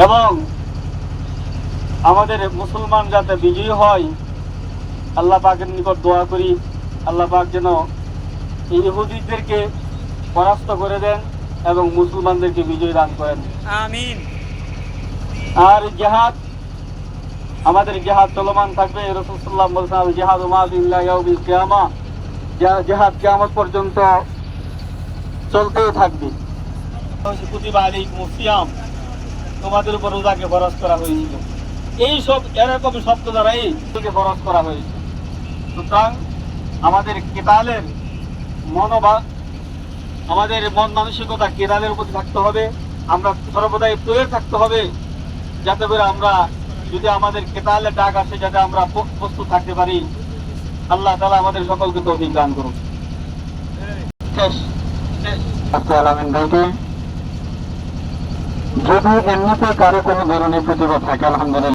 এবং আমাদের মুসলমান যাতে বিজয়ী হয়, আল্লাহ পাকের নিকট দোয়া করি আল্লাহ পাক যেন এই ইহুদিদেরকে পরাস্ত করে দেন এবং মুসলমানদেরকে বিজয় দান করেন, আমিন। আর জিহাদ, আমাদের জিহাদ চলমান থাকবে। রাসূল সাল্লাল্লাহু আলাইহি ওয়াসাল্লাম বলেছেন, জিহাদু মাযি ইলা ইয়াউমিল কিয়ামাহ, জিহাদ কিয়ামত পর্যন্ত চলতেই থাকবে। কুতিবা আলাইকুমুস সিয়াম, তোমাদের উপর রোজাকে ফরজ করা হয়েছিল। এই সব এরকম শব্দ দ্বারাই এটাকে ফরজ করা হয়েছে। সুতরাং আমাদের কেতালের মনোভাব, আমাদের মন মানসিকতা কেতালের প্রতি থাকতে হবে। আমরা সর্বদাই তৈরি থাকতে হবে যাতে করে আমরা, যদি আমাদের কেতালে ডাক আসে, যাতে আমরা প্রস্তুত থাকতে পারি। আল্লাহ তাআলা আমাদের সকলকে তৌফিক দান করুন। শেষ আলামিন ভাইকে যদি এমনিতে কারো কোনো ধরনের প্রতিভা থাকে, আলহামদুলিল্লাহ।